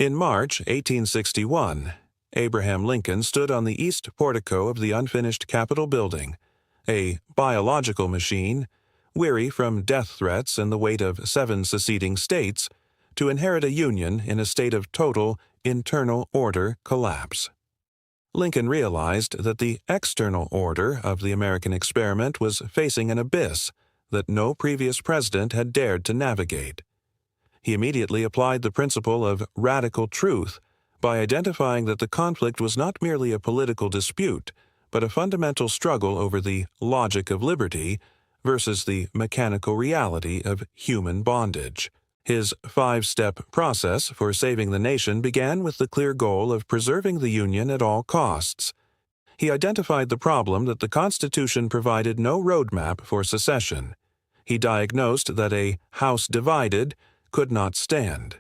In March 1861, Abraham Lincoln stood on the east portico of the unfinished Capitol building, a biological machine, weary from death threats and the weight of 7 seceding states, to inherit a union in a state of total internal order collapse. Lincoln realized that the external order of the American experiment was facing an abyss that no previous president had dared to navigate. He immediately applied the principle of radical truth by identifying that the conflict was not merely a political dispute, but a fundamental struggle over the logic of liberty versus the mechanical reality of human bondage. His 5-step process for saving the nation began with the clear goal of preserving the Union at all costs. He identified the problem that the Constitution provided no roadmap for secession. He diagnosed that a house divided could not stand.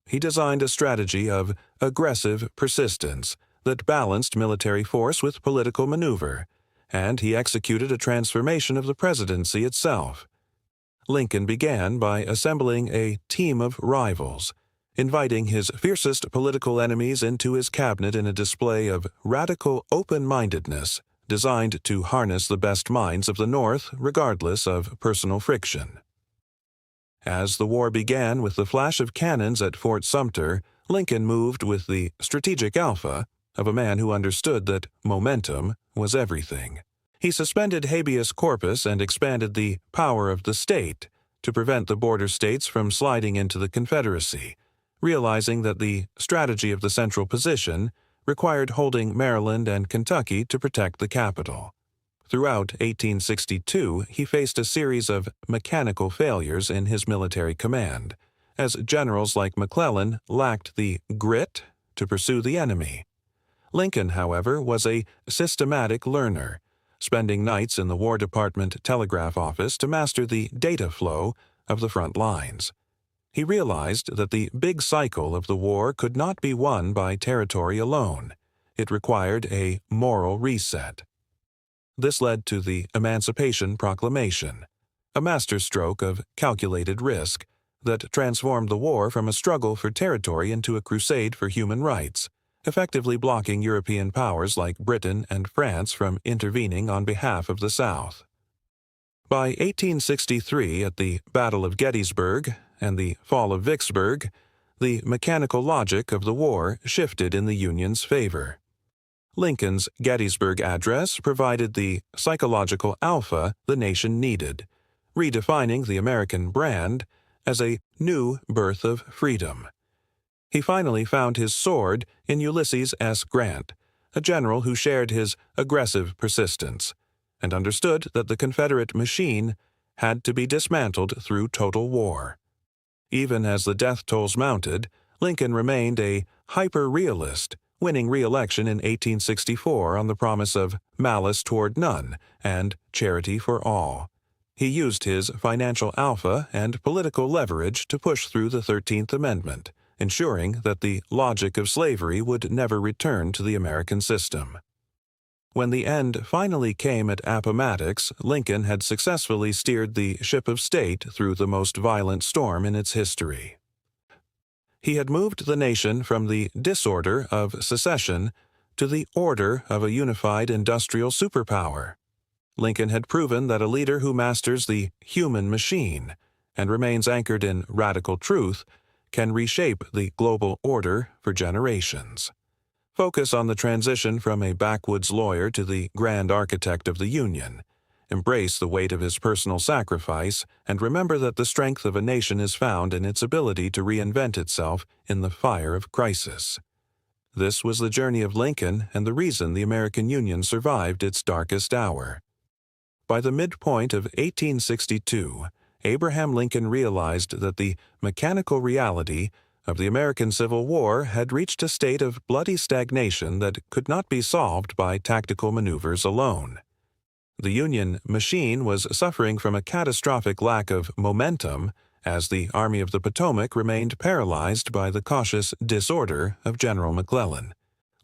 He designed a strategy of aggressive persistence that balanced military force with political maneuver, and he executed a transformation of the presidency itself. Lincoln began by assembling a team of rivals, inviting his fiercest political enemies into his cabinet in a display of radical open-mindedness designed to harness the best minds of the North regardless of personal friction. As the war began with the flash of cannons at Fort Sumter, Lincoln moved with the strategic alpha of a man who understood that momentum was everything. He suspended habeas corpus and expanded the power of the state to prevent the border states from sliding into the Confederacy, realizing that the strategy of the central position required holding Maryland and Kentucky to protect the capital. Throughout 1862, he faced a series of mechanical failures in his military command, as generals like McClellan lacked the grit to pursue the enemy. Lincoln, however, was a systematic learner, spending nights in the War Department telegraph office to master the data flow of the front lines. He realized that the big cycle of the war could not be won by territory alone. It required a moral reset. This led to the Emancipation Proclamation, a masterstroke of calculated risk that transformed the war from a struggle for territory into a crusade for human rights, effectively blocking European powers like Britain and France from intervening on behalf of the South. By 1863, at the Battle of Gettysburg and the fall of Vicksburg, the mechanical logic of the war shifted in the Union's favor. Lincoln's Gettysburg Address provided the psychological alpha the nation needed, redefining the American brand as a new birth of freedom. He finally found his sword in Ulysses S. Grant, a general who shared his aggressive persistence, and understood that the Confederate machine had to be dismantled through total war. Even as the death tolls mounted, Lincoln remained a hyper-realist, winning re-election in 1864 on the promise of malice toward none and charity for all. He used his financial alpha and political leverage to push through the 13th Amendment, ensuring that the logic of slavery would never return to the American system. When the end finally came at Appomattox, Lincoln had successfully steered the ship of state through the most violent storm in its history. He had moved the nation from the disorder of secession to the order of a unified industrial superpower. Lincoln had proven that a leader who masters the human machine and remains anchored in radical truth can reshape the global order for generations. Focus on the transition from a backwoods lawyer to the grand architect of the Union. Embrace the weight of his personal sacrifice, and remember that the strength of a nation is found in its ability to reinvent itself in the fire of crisis. This was the journey of Lincoln and the reason the American Union survived its darkest hour. By the midpoint of 1862, Abraham Lincoln realized that the mechanical reality of the American Civil War had reached a state of bloody stagnation that could not be solved by tactical maneuvers alone. The Union machine was suffering from a catastrophic lack of momentum as the Army of the Potomac remained paralyzed by the cautious disorder of General McClellan.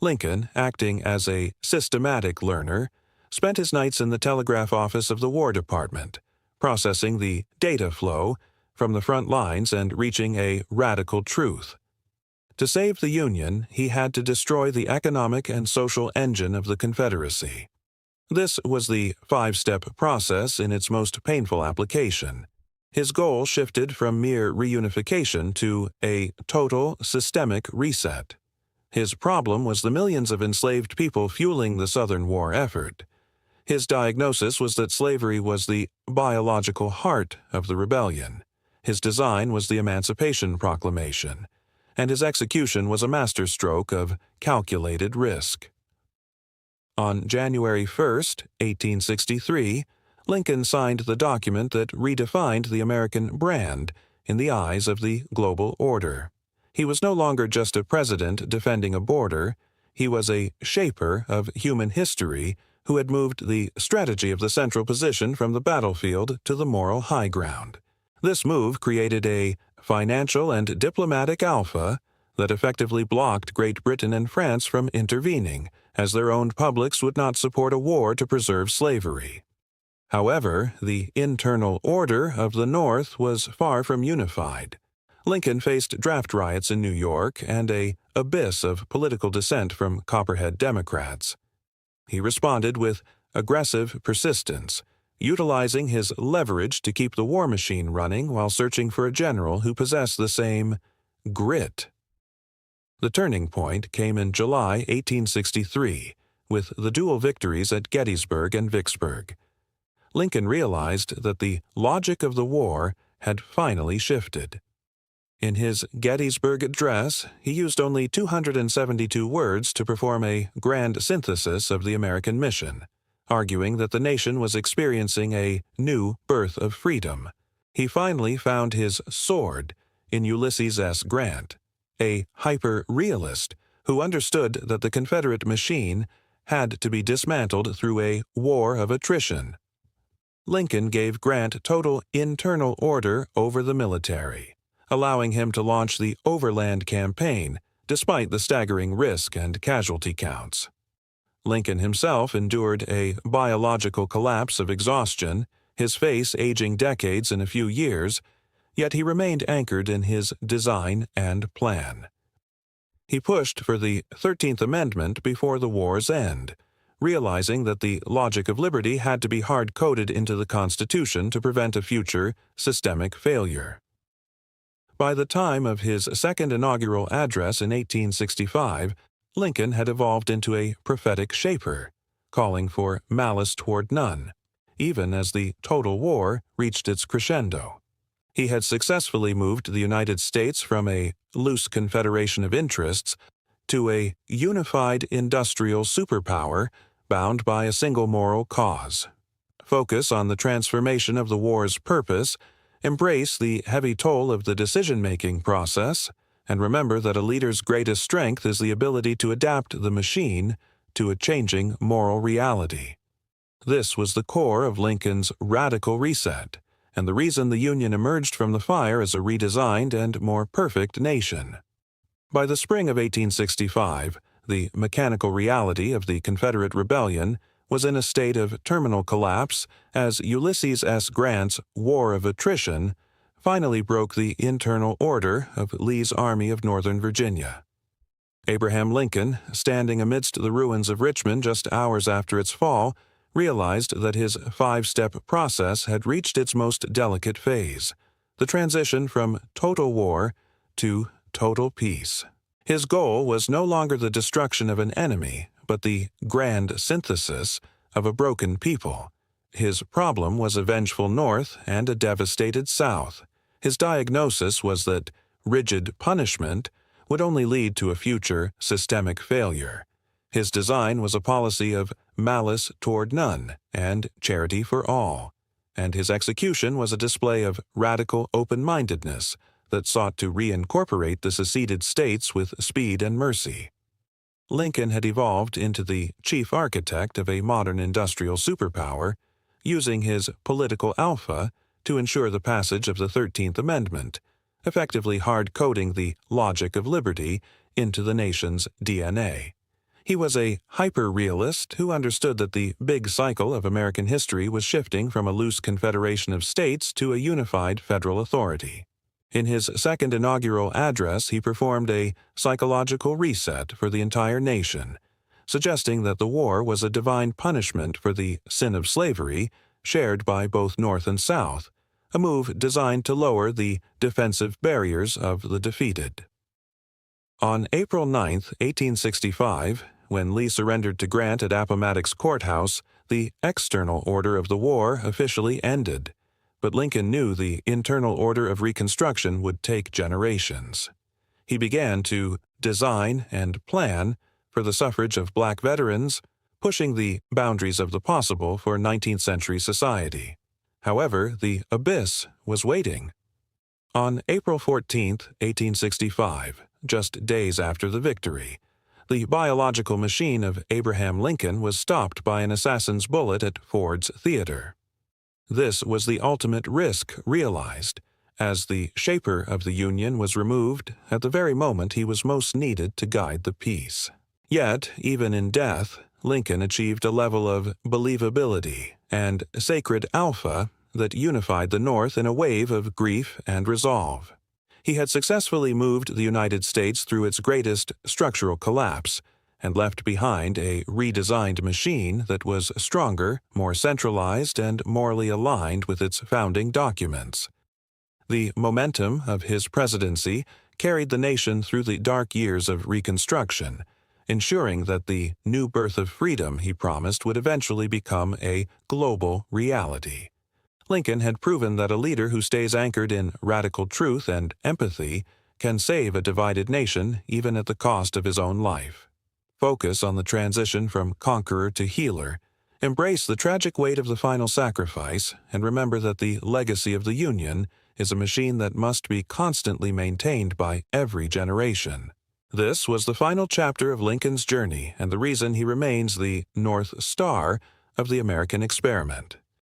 Lincoln, acting as a systematic learner, spent his nights in the telegraph office of the War Department, processing the data flow from the front lines and reaching a radical truth. To save the Union, he had to destroy the economic and social engine of the Confederacy. This was the five-step process in its most painful application. His goal shifted from mere reunification to a total, systemic reset. His problem was the millions of enslaved people fueling the Southern war effort. His diagnosis was that slavery was the biological heart of the rebellion. His design was the Emancipation Proclamation, and his execution was a masterstroke of calculated risk. On January 1, 1863, Lincoln signed the document that redefined the American brand in the eyes of the global order. He was no longer just a president defending a border. He was a shaper of human history who had moved the strategy of the central position from the battlefield to the moral high ground. This move created a financial and diplomatic alpha that effectively blocked Great Britain and France from intervening, as their owned publics would not support a war to preserve slavery. However, the internal order of the North was far from unified. Lincoln faced draft riots in New York and an abyss of political dissent from Copperhead Democrats. He responded with aggressive persistence, utilizing his leverage to keep the war machine running while searching for a general who possessed the same grit. The turning point came in July 1863, with the dual victories at Gettysburg and Vicksburg. Lincoln realized that the logic of the war had finally shifted. In his Gettysburg address, he used only 272 words to perform a grand synthesis of the American mission, arguing that the nation was experiencing a new birth of freedom. He finally found his sword in Ulysses S. Grant, a hyper-realist who understood that the Confederate machine had to be dismantled through a war of attrition. Lincoln gave Grant total internal order over the military, allowing him to launch the overland campaign despite the staggering risk and casualty counts. Lincoln himself endured a biological collapse of exhaustion, his face aging decades in a few years, yet he remained anchored in his design and plan. He pushed for the 13th Amendment before the war's end, realizing that the logic of liberty had to be hard-coded into the Constitution to prevent a future systemic failure. By the time of his second inaugural address in 1865, Lincoln had evolved into a prophetic shaper, calling for malice toward none, even as the total war reached its crescendo. He had successfully moved the United States from a loose confederation of interests to a unified industrial superpower bound by a single moral cause. Focus on the transformation of the war's purpose, embrace the heavy toll of the decision-making process, and remember that a leader's greatest strength is the ability to adapt the machine to a changing moral reality. This was the core of Lincoln's radical reset, and the reason the Union emerged from the fire as a redesigned and more perfect nation. By the spring of 1865, the mechanical reality of the Confederate rebellion was in a state of terminal collapse as Ulysses S. Grant's War of Attrition finally broke the internal order of Lee's Army of Northern Virginia. Abraham Lincoln, standing amidst the ruins of Richmond just hours after its fall, realized that his five-step process had reached its most delicate phase, the transition from total war to total peace. His goal was no longer the destruction of an enemy, but the grand synthesis of a broken people. His problem was a vengeful North and a devastated South. His diagnosis was that rigid punishment would only lead to a future systemic failure. His design was a policy of malice toward none and charity for all, and his execution was a display of radical open-mindedness that sought to reincorporate the seceded states with speed and mercy. Lincoln had evolved into the chief architect of a modern industrial superpower, using his political alpha to ensure the passage of the 13th Amendment, effectively hard-coding the logic of liberty into the nation's DNA. He was a hyper-realist who understood that the big cycle of American history was shifting from a loose confederation of states to a unified federal authority. In his second inaugural address, he performed a psychological reset for the entire nation, suggesting that the war was a divine punishment for the sin of slavery shared by both North and South, a move designed to lower the defensive barriers of the defeated. On April 9, 1865, when Lee surrendered to Grant at Appomattox Courthouse, the external order of the war officially ended, but Lincoln knew the internal order of Reconstruction would take generations. He began to design and plan for the suffrage of black veterans, pushing the boundaries of the possible for 19th century society. However, the abyss was waiting. On April 14, 1865, just days after the victory, the biological machine of Abraham Lincoln was stopped by an assassin's bullet at Ford's Theater. This was the ultimate risk realized, as the shaper of the Union was removed at the very moment he was most needed to guide the peace. Yet, even in death, Lincoln achieved a level of believability and sacred alpha that unified the North in a wave of grief and resolve. He had successfully moved the United States through its greatest structural collapse and left behind a redesigned machine that was stronger, more centralized, and morally aligned with its founding documents. The momentum of his presidency carried the nation through the dark years of Reconstruction, ensuring that the new birth of freedom he promised would eventually become a global reality. Lincoln had proven that a leader who stays anchored in radical truth and empathy can save a divided nation even at the cost of his own life. Focus on the transition from conqueror to healer, embrace the tragic weight of the final sacrifice, and remember that the legacy of the Union is a machine that must be constantly maintained by every generation. This was the final chapter of Lincoln's journey and the reason he remains the North Star of the American experiment.